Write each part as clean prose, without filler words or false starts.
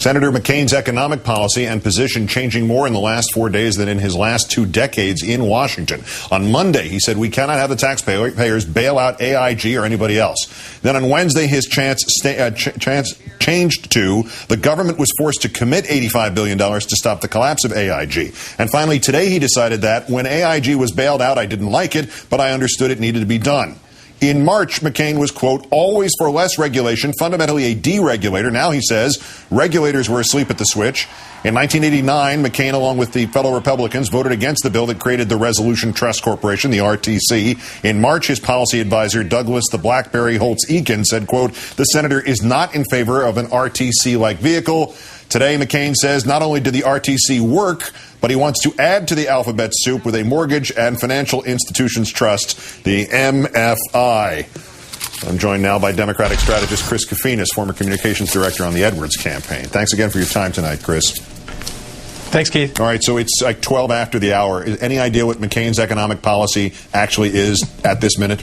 Senator McCain's economic policy and position changing more in the last 4 days than in his last 2 decades in Washington. On Monday, he said, "We cannot have the taxpayers bail out AIG or anybody else." Then on Wednesday, his chance changed to, "The government was forced to commit $85 billion to stop the collapse of AIG." And finally, today he decided that when AIG was bailed out, I didn't like it, but I understood it needed to be done. In March, McCain was, quote, "always for less regulation, fundamentally a deregulator." Now he says regulators were asleep at the switch. In 1989, McCain, along with the fellow Republicans, voted against the bill that created the Resolution Trust Corporation, the RTC. In March, his policy advisor, Douglas the Blackberry Holtz-Eakin, said, quote, "The senator is not in favor of an RTC-like vehicle." Today, McCain says not only did the RTC work, but he wants to add to the alphabet soup with a mortgage and financial institutions trust, the MFI. I'm joined now by Democratic strategist Chris Kofinas, former communications director on the Edwards campaign. Thanks again for your time tonight, Chris. Thanks, Keith. All right, so it's like 12 after the hour. Any idea what McCain's economic policy actually is at this minute?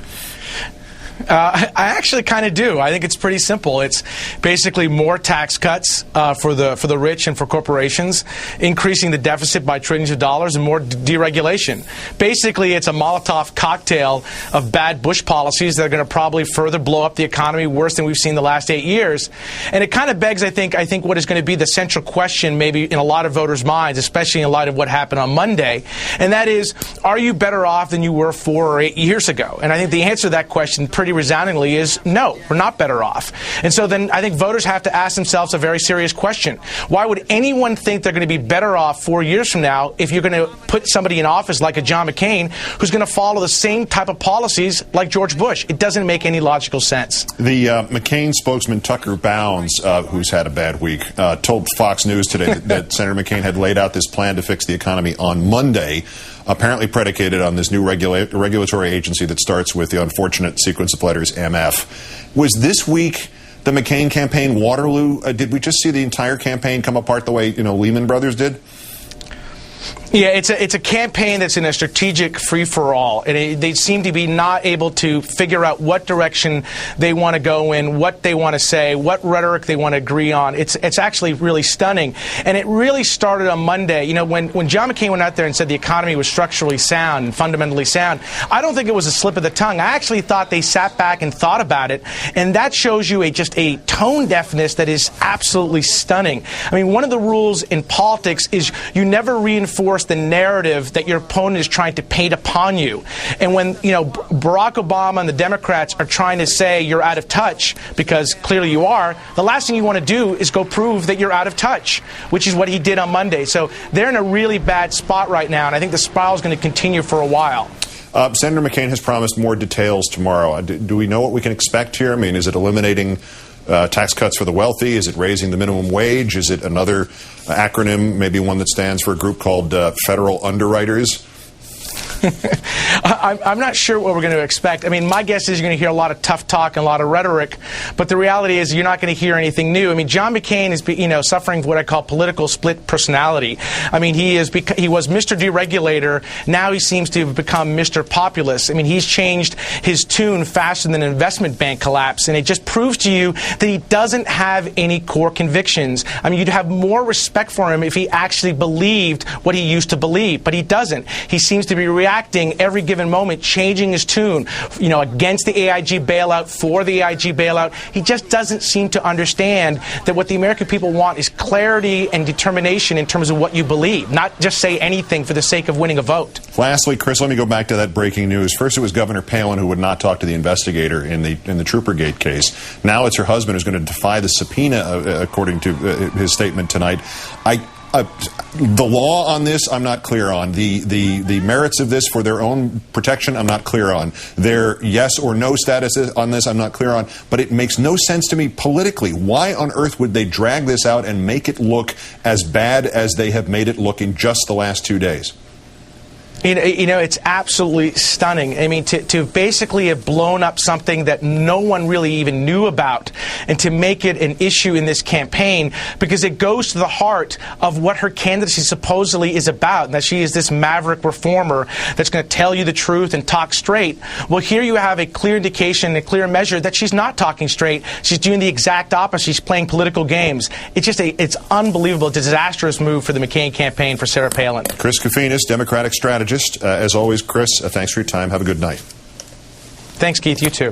I actually kind of do. I think it's pretty simple. It's basically more tax cuts for the rich and for corporations, increasing the deficit by trillions of dollars, and more deregulation. Basically, it's a Molotov cocktail of bad Bush policies that are going to probably further blow up the economy worse than we've seen the last 8 years. And it kind of begs, I think, what is going to be the central question maybe in a lot of voters' minds, especially in light of what happened on Monday, and that is, are you better off than you were 4 or 8 years ago? And I think the answer to that question pretty resoundingly is no, we're not better off. And so then I think voters have to ask themselves a very serious question. Why would anyone think they're going to be better off 4 years from now if you're going to put somebody in office like a John McCain who's going to follow the same type of policies like George Bush? It doesn't make any logical sense. The McCain spokesman Tucker Bounds, who's had a bad week, told Fox News today that Senator McCain had laid out this plan to fix the economy on Monday, apparently predicated on this new regulatory agency that starts with the unfortunate sequence of letters MF. Was this week the McCain campaign Waterloo? Did we just see the entire campaign come apart the way, Lehman Brothers did? Yeah, it's a campaign that's in a strategic free-for-all, and they seem to be not able to figure out what direction they want to go in, what they want to say, what rhetoric they want to agree on. It's actually really stunning, and it really started on Monday. When John McCain went out there and said the economy was structurally sound and fundamentally sound, I don't think it was a slip of the tongue. I actually thought they sat back and thought about it, and that shows you just a tone deafness that is absolutely stunning. I mean, one of the rules in politics is you never reinforce the narrative that your opponent is trying to paint upon you. And when, Barack Obama and the Democrats are trying to say you're out of touch, because clearly you are, the last thing you want to do is go prove that you're out of touch, which is what he did on Monday. So they're in a really bad spot right now, and I think the spiral is going to continue for a while. Senator McCain has promised more details tomorrow. Do we know what we can expect here? I mean, is it eliminating tax cuts for the wealthy? Is it raising the minimum wage? Is it another acronym, maybe one that stands for a group called Federal Underwriters? I'm not sure what we're going to expect. I mean, my guess is you're going to hear a lot of tough talk and a lot of rhetoric, but the reality is you're not going to hear anything new. I mean, John McCain is, suffering from what I call political split personality. I mean, he was Mr. Deregulator. Now he seems to have become Mr. Populist. I mean, he's changed his tune faster than an investment bank collapse, and it just proves to you that he doesn't have any core convictions. I mean, you'd have more respect for him if he actually believed what he used to believe, but he doesn't. He seems to be reacting every given moment, changing his tune, against the AIG bailout, for the AIG bailout. He just doesn't seem to understand that what the American people want is clarity and determination in terms of what you believe, not just say anything for the sake of winning a vote. Lastly, Chris, let me go back to that breaking news. First, it was Governor Palin who would not talk to the investigator in the Troopergate case. Now it's her husband who's going to defy the subpoena, according to his statement tonight. The law on this, I'm not clear on. The merits of this for their own protection, I'm not clear on. Their yes or no status on this, I'm not clear on. But it makes no sense to me politically. Why on earth would they drag this out and make it look as bad as they have made it look in just the last 2 days? It's absolutely stunning. I mean, to basically have blown up something that no one really even knew about and to make it an issue in this campaign because it goes to the heart of what her candidacy supposedly is about, and that she is this maverick reformer that's going to tell you the truth and talk straight. Well, here you have a clear indication, a clear measure that she's not talking straight. She's doing the exact opposite. She's playing political games. It's unbelievable, disastrous move for the McCain campaign for Sarah Palin. Chris Kofinas, Democratic strategist. As always, Chris, thanks for your time. Have a good night. Thanks, Keith. You too.